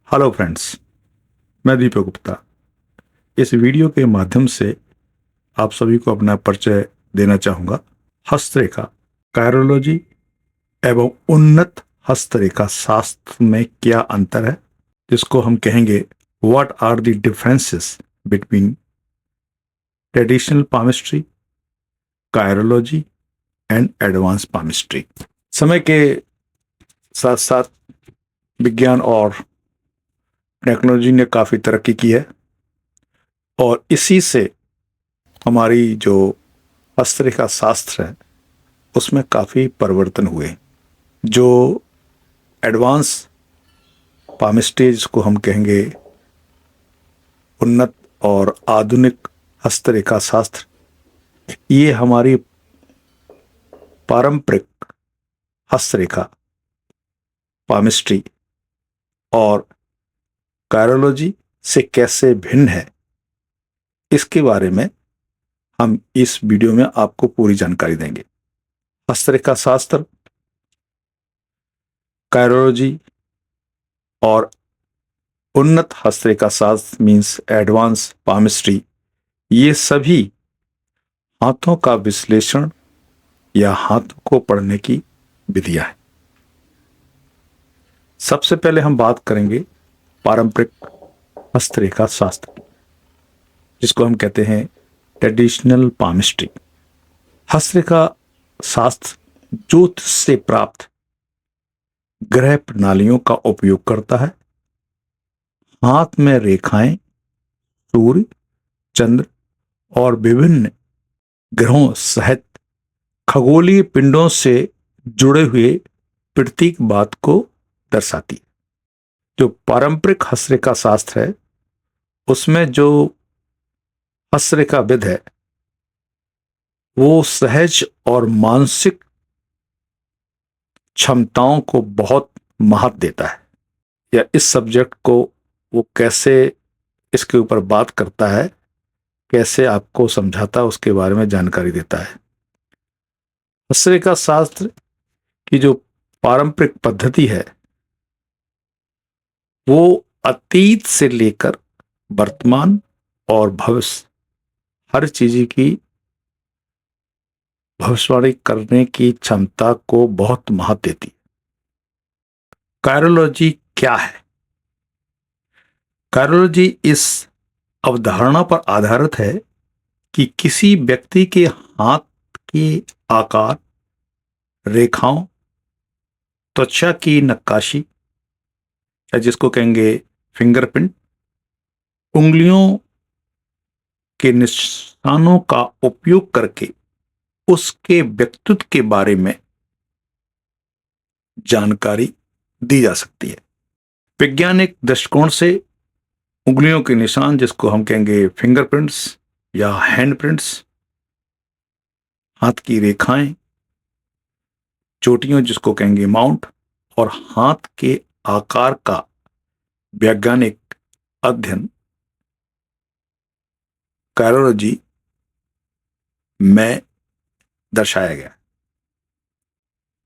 Hello friends, मैं दीपक गुप्ता। इस video के माध्यम से आप सभी को अपना परिचय देना चाहूँगा। हस्तरेखा, कायरोलॉजी एवं उन्नत हस्तरेखा शास्त्र में क्या अंतर है, जिसको हम कहेंगे what are the differences between traditional palmistry, chirology and advance palmistry. समय के साथ साथ विज्ञान और टेक्नोलॉजी ने काफ़ी तरक्की की है और इसी से हमारी जो हस्तरेखा शास्त्र है उसमें काफ़ी परिवर्तन हुए। जो एडवांस पामिस्ट्री, जिसको हम कहेंगे उन्नत और आधुनिक हस्तरेखा शास्त्र, ये हमारी पारंपरिक हस्तरेखा पामिस्ट्री और कायरोलॉजी से कैसे भिन्न है, इसके बारे में हम इस वीडियो में आपको पूरी जानकारी देंगे। हस्तरेखा शास्त्र, कायरोलॉजी और उन्नत हस्तरेखा शास्त्र मीन्स एडवांस पामिस्ट्री, ये सभी हाथों का विश्लेषण या हाथों को पढ़ने की विधियां हैं। सबसे पहले हम बात करेंगे पारंपरिक हस्तरेखा शास्त्र की, जिसको हम कहते हैं ट्रेडिशनल पामिस्ट्री। हस्तरेखा शास्त्र ज्योतिष से प्राप्त ग्रह प्रणालियों का उपयोग करता है। हाथ में रेखाएं सूर्य, चंद्र और विभिन्न ग्रहों सहित खगोलीय पिंडों से जुड़े हुए प्रतीकवाद को दर्शाती है। जो पारंपरिक हस्तरेखा शास्त्र है उसमें जो हस्तरेखाविद है वो सहज और मानसिक क्षमताओं को बहुत महत्व देता है, या इस सब्जेक्ट को वो कैसे इसके ऊपर बात करता है, कैसे आपको समझाता है, उसके बारे में जानकारी देता है। हस्तरेखा शास्त्र की जो पारंपरिक पद्धति है वो अतीत से लेकर वर्तमान और भविष्य हर चीज की भविष्यवाणी करने की क्षमता को बहुत महत्व देती है। कायरोलॉजी क्या है? कायरोलॉजी इस अवधारणा पर आधारित है कि किसी व्यक्ति के हाथ के आकार, रेखाओं, त्वचा की नक्काशी या जिसको कहेंगे फिंगरप्रिंट, उंगलियों के निशानों का उपयोग करके उसके व्यक्तित्व के बारे में जानकारी दी जा सकती है। वैज्ञानिक दृष्टिकोण से उंगलियों के निशान, जिसको हम कहेंगे फिंगरप्रिंट्स या हैंडप्रिंट्स, हाथ की रेखाएं, चोटियों जिसको कहेंगे माउंट, और हाथ के आकार का वैज्ञानिक अध्ययन कायरोलॉजी में दर्शाया गया।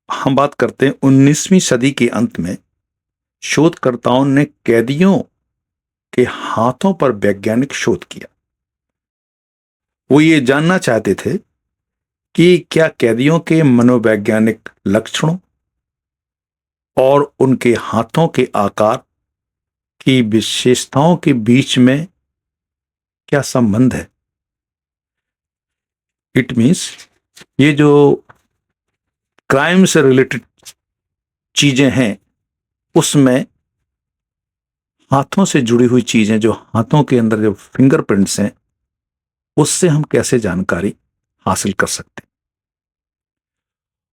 हम बात करते हैं 19वीं सदी के अंत में शोधकर्ताओं ने कैदियों के हाथों पर वैज्ञानिक शोध किया। वो ये जानना चाहते थे कि क्या कैदियों के मनोवैज्ञानिक लक्षणों और उनके हाथों के आकार की विशेषताओं के बीच में क्या संबंध है। इट मीन्स ये जो क्राइम से रिलेटेड चीजें हैं उसमें हाथों से जुड़ी हुई चीजें, जो हाथों के अंदर जो फिंगरप्रिंट्स हैं, उससे हम कैसे जानकारी हासिल कर सकते हैं।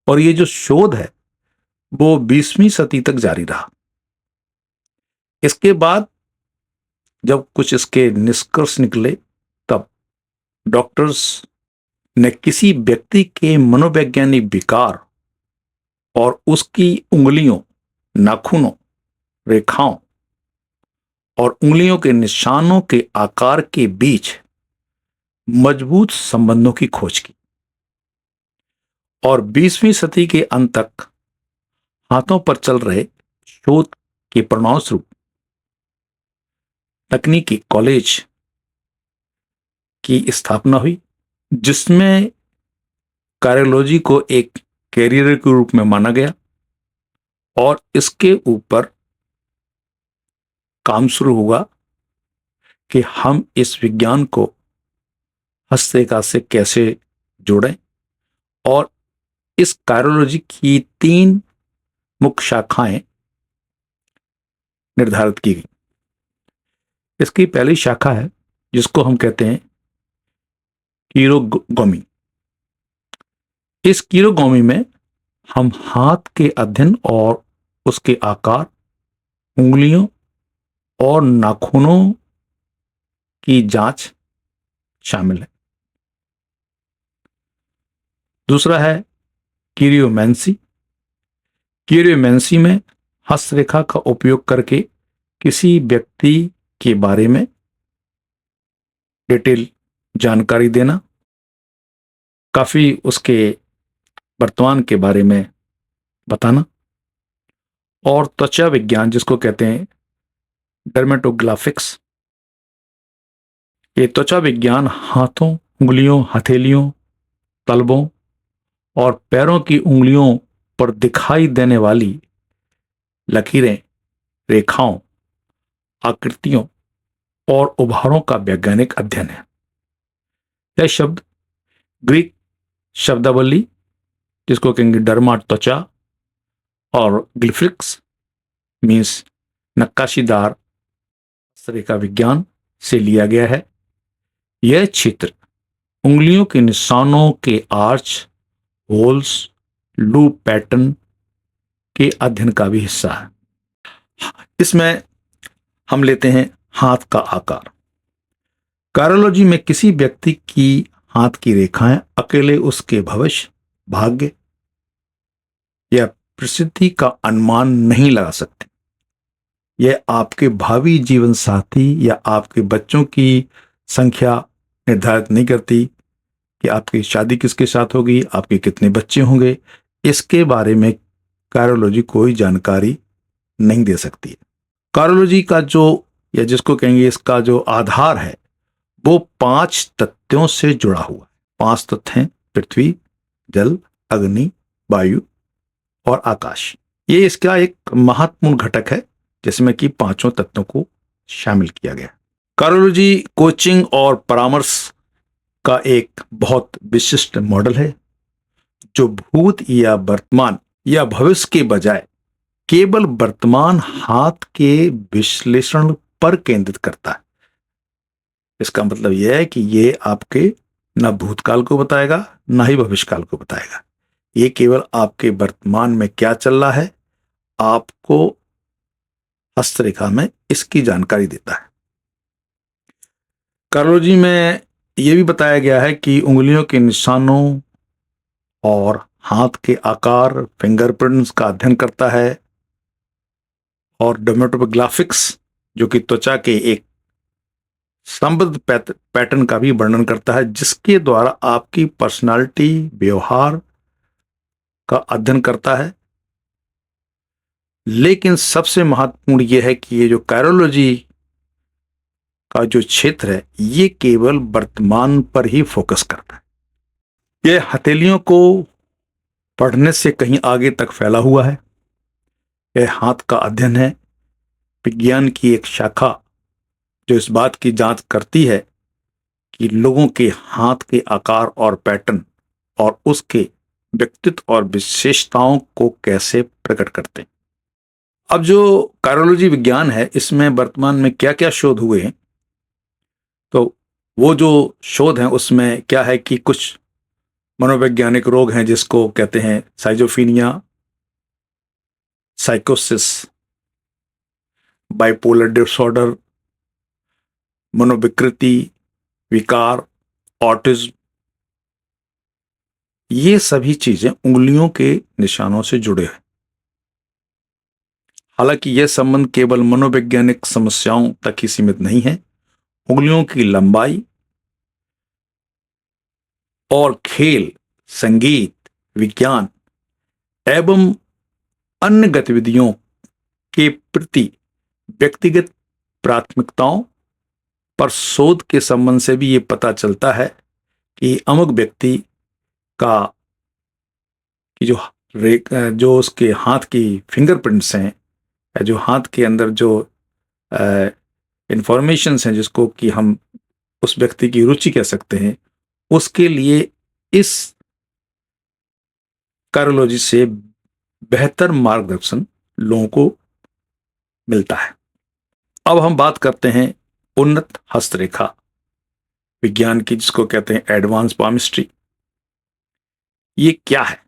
और ये जो शोध है वो 20वीं सदी तक जारी रहा। इसके बाद जब कुछ इसके निष्कर्ष निकले तब डॉक्टर्स ने किसी व्यक्ति के मनोवैज्ञानिक विकार और उसकी उंगलियों, नाखूनों, रेखाओं और उंगलियों के निशानों के आकार के बीच मजबूत संबंधों की खोज की और 20वीं सदी के अंत तक हाथों पर चल रहे शोध के परिणामस्वरूप तकनीकी कॉलेज की स्थापना हुई, जिसमें कार्डियोलॉजी को एक कैरियर के रूप में माना गया और इसके ऊपर काम शुरू हुआ कि हम इस विज्ञान को हस्तरेखा से कैसे जोड़ें, और इस कार्डियोलॉजी की 3 मुख्य शाखाएं निर्धारित की गई। इसकी पहली शाखा है जिसको हम कहते हैं कीरोगोमी। इस कीरोगोमी में हम हाथ के अध्ययन और उसके आकार, उंगलियों और नाखूनों की जांच शामिल है। दूसरा है कीरियोमैंसी। कीरियोमैंसी में हस्तरेखा का उपयोग करके किसी व्यक्ति के बारे में डिटेल जानकारी देना, काफी उसके वर्तमान के बारे में बताना। और त्वचा विज्ञान जिसको कहते हैं डर्मेटोग्राफिक्स, ये त्वचा विज्ञान हाथों, उंगलियों, हथेलियों, तलवों और पैरों की उंगलियों पर दिखाई देने वाली लकीरें, रेखाओं, आकृतियों और उभारों का वैज्ञानिक अध्ययन है। यह शब्द ग्रीक शब्दावली जिसको कहेंगे डर्मा त्वचा और ग्लिफ्रिक्स मीन्स नक्काशीदार हस्तरेखा विज्ञान से लिया गया है। यह क्षेत्र उंगलियों के निशानों के आर्च, होल्स, लूप पैटर्न के अध्ययन का भी हिस्सा है। इसमें हम लेते हैं हाथ का आकार। कार्डियोलॉजी में किसी व्यक्ति की हाथ की रेखाएं अकेले उसके भविष्य, भाग्य या प्रसिद्धि का अनुमान नहीं लगा सकते। यह आपके भावी जीवन साथी या आपके बच्चों की संख्या निर्धारित नहीं करती कि आपकी शादी किसके साथ होगी, आपके कितने बच्चे होंगे। इसके बारे में कार्डियोलॉजी कोई जानकारी नहीं दे सकती है। कार्डियोलॉजी का जो, या जिसको कहेंगे इसका जो आधार है, वो 5 तत्वों से जुड़ा हुआ है। 5 तत्व हैं: पृथ्वी, जल, अग्नि, वायु और आकाश। ये इसका एक महत्वपूर्ण घटक है जिसमें कि 5 तत्वों को शामिल किया गया। कार्डियोलॉजी कोचिंग और परामर्श का एक बहुत विशिष्ट मॉडल है जो भूत या वर्तमान या भविष्य के बजाय केवल वर्तमान हाथ के विश्लेषण पर केंद्रित करता है। इसका मतलब यह है कि ये आपके न भूतकाल को बताएगा न ही भविष्यकाल को बताएगा। ये केवल आपके वर्तमान में क्या चल रहा है, आपको हस्तरेखा में इसकी जानकारी देता है। कार्डियोलॉजी में यह भी बताया गया है कि उंगलियों के निशानों और हाथ के आकार, फिंगरप्रिंट्स का अध्ययन करता है, और डर्मेटोग्राफिक्स जो कि त्वचा के एक संबद्ध पैटर्न का भी वर्णन करता है, जिसके द्वारा आपकी पर्सनालिटी, व्यवहार का अध्ययन करता है। लेकिन सबसे महत्वपूर्ण यह है कि ये जो कार्डियोलॉजी का जो क्षेत्र है, ये केवल वर्तमान पर ही फोकस करता है। यह हथेलियों को पढ़ने से कहीं आगे तक फैला हुआ है। यह हाथ का अध्ययन है, विज्ञान की एक शाखा जो इस बात की जांच करती है कि लोगों के हाथ के आकार और पैटर्न और उसके व्यक्तित्व और विशेषताओं को कैसे प्रकट करते हैं। अब जो कार्डियोलॉजी विज्ञान है, इसमें वर्तमान में क्या क्या शोध हुए हैं, तो वो जो शोध हैं उसमें क्या है कि कुछ मनोवैज्ञानिक रोग हैं जिसको कहते हैं साइजोफीनिया, साइकोसिस, बाइपोलर डिसऑर्डर, मनोविकृति, विकार, ऑटिज्म। ये सभी चीजें उंगलियों के निशानों से जुड़े हैं। हालांकि यह संबंध केवल मनोवैज्ञानिक समस्याओं तक ही सीमित नहीं है। उंगलियों की लंबाई और खेल, संगीत, विज्ञान एवं अन्य गतिविधियों के प्रति व्यक्तिगत प्राथमिकताओं पर शोध के संबंध से भी ये पता चलता है कि अमुक व्यक्ति का कि जो उसके हाथ की फिंगरप्रिंट्स हैं, या जो हाथ के अंदर जो इंफॉर्मेशंस हैं जिसको कि हम उस व्यक्ति की रुचि कह सकते हैं, उसके लिए इस कार्योलॉजी से बेहतर मार्गदर्शन लोगों को मिलता है। अब हम बात करते हैं उन्नत हस्तरेखा विज्ञान की, जिसको कहते हैं एडवांस पामिस्ट्री। ये क्या है?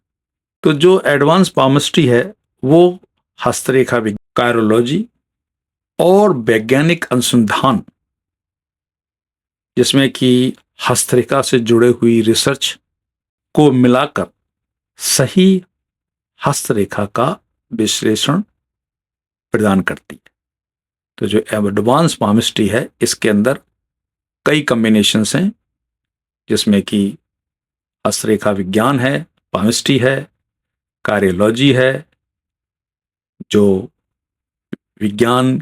तो जो एडवांस पामिस्ट्री है वो हस्तरेखा कायरोलॉजी और वैज्ञानिक अनुसंधान, जिसमें कि हस्तरेखा से जुड़े हुई रिसर्च को मिलाकर सही हस्तरेखा का विश्लेषण प्रदान करती है। तो जो एडवांस पामिस्ट्री है इसके अंदर कई कॉम्बिनेशंस हैं, जिसमें कि हस्तरेखा विज्ञान है, पामिस्ट्री है, कार्योलॉजी है, जो विज्ञान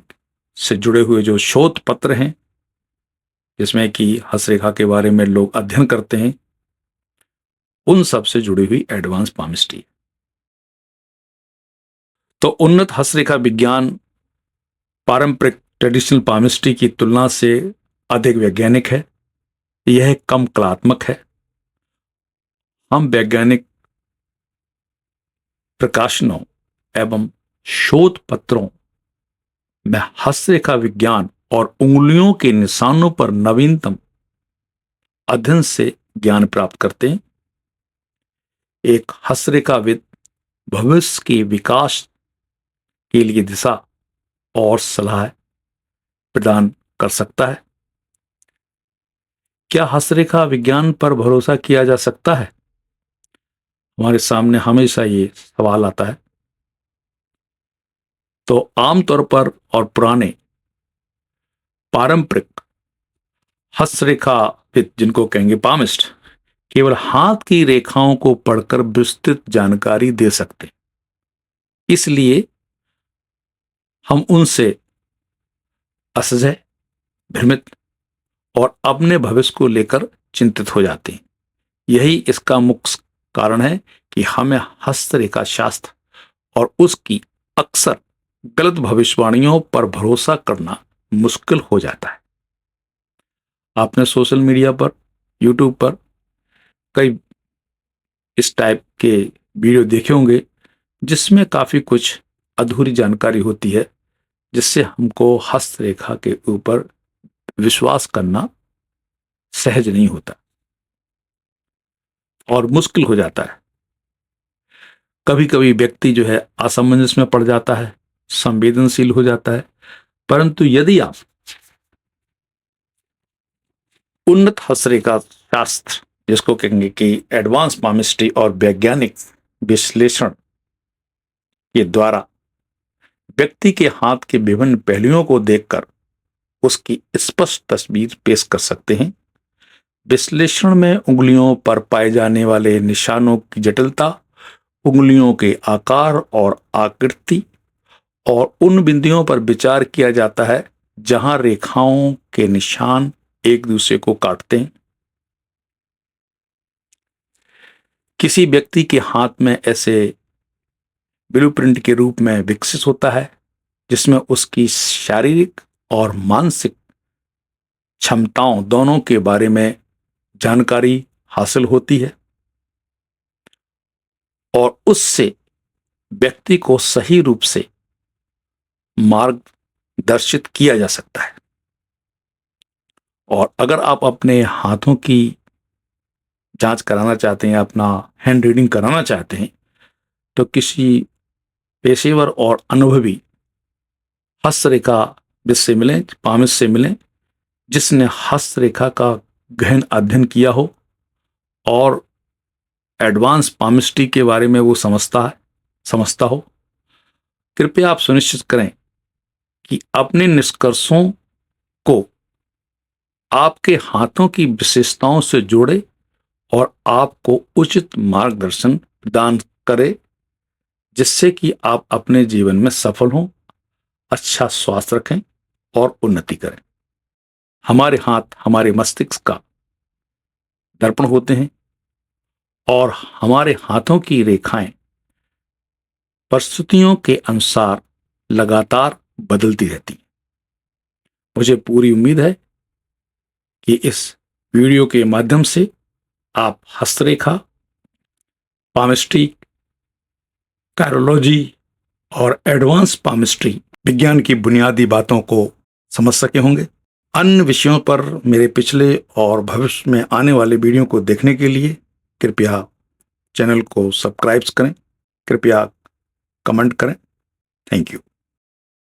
से जुड़े हुए जो शोध पत्र हैं जिसमें कि हस्तरेखा के बारे में लोग अध्ययन करते हैं, उन सब से जुड़ी हुई एडवांस पामिस्ट्री। तो उन्नत हस्तरेखा विज्ञान पारंपरिक ट्रेडिशनल पामिस्ट्री की तुलना से अधिक वैज्ञानिक है, यह कम कलात्मक है। हम वैज्ञानिक प्रकाशनों एवं शोध पत्रों में हस्तरेखा विज्ञान और उंगलियों के निशानों पर नवीनतम अध्ययन से ज्ञान प्राप्त करते हैं। एक हस्तरेखाविद भविष्य के विकास के लिए दिशा और सलाह प्रदान कर सकता है। क्या हस्तरेखा विज्ञान पर भरोसा किया जा सकता है? हमारे सामने हमेशा ये सवाल आता है। तो आमतौर पर और पुराने पारंपरिक हस्तरेखाविद, जिनको कहेंगे पामिस्ट, केवल हाथ की रेखाओं को पढ़कर विस्तृत जानकारी दे सकते, इसलिए हम उनसे असजय, भ्रमित और अपने भविष्य को लेकर चिंतित हो जाते हैं। यही इसका मुख्य कारण है कि हमें हस्तरेखा शास्त्र और उसकी अक्सर गलत भविष्यवाणियों पर भरोसा करना मुश्किल हो जाता है। आपने सोशल मीडिया पर, यूट्यूब पर कई इस टाइप के वीडियो देखे होंगे जिसमें काफी कुछ अधूरी जानकारी होती है, जिससे हमको हस्तरेखा के ऊपर विश्वास करना सहज नहीं होता और मुश्किल हो जाता है। कभी कभी व्यक्ति जो है असमंजस में पड़ जाता है, संवेदनशील हो जाता है। परंतु यदि आप उन्नत हस्तरेखा शास्त्र, जिसको कहेंगे कि एडवांस पामिस्ट्री और वैज्ञानिक विश्लेषण के द्वारा व्यक्ति के हाथ के विभिन्न पहलुओं को देखकर उसकी स्पष्ट तस्वीर पेश कर सकते हैं। विश्लेषण में उंगलियों पर पाए जाने वाले निशानों की जटिलता, उंगलियों के आकार और आकृति और उन बिंदुओं पर विचार किया जाता है जहां रेखाओं के निशान एक दूसरे को काटते हैं। किसी व्यक्ति के हाथ में ऐसे ब्लूप्रिंट के रूप में विकसित होता है जिसमें उसकी शारीरिक और मानसिक क्षमताओं दोनों के बारे में जानकारी हासिल होती है और उससे व्यक्ति को सही रूप से मार्गदर्शित किया जा सकता है। और अगर आप अपने हाथों की जांच कराना चाहते हैं, अपना हैंड रीडिंग कराना चाहते हैं, तो किसी पेशेवर और अनुभवी हस्तरेखाविद से मिलें, पामिस्ट से मिलें, जिसने हस्तरेखा का गहन अध्ययन किया हो और एडवांस पामिस्ट्री के बारे में वो समझता हो। कृपया आप सुनिश्चित करें कि अपने निष्कर्षों को आपके हाथों की विशेषताओं से जोड़े और आपको उचित मार्गदर्शन प्रदान करे, जिससे कि आप अपने जीवन में सफल हों, अच्छा स्वास्थ्य रखें और उन्नति करें। हमारे हाथ हमारे मस्तिष्क का दर्पण होते हैं और हमारे हाथों की रेखाएं परिस्थितियों के अनुसार लगातार बदलती रहती हैं। मुझे पूरी उम्मीद है कि इस वीडियो के माध्यम से आप हस्तरेखा, पामिस्ट्री, कायरोलॉजी और एडवांस पामिस्ट्री विज्ञान की बुनियादी बातों को समझ सके होंगे। अन्य विषयों पर मेरे पिछले और भविष्य में आने वाले वीडियो को देखने के लिए कृपया चैनल को सब्सक्राइब करें, कृपया कमेंट करें। Thank you.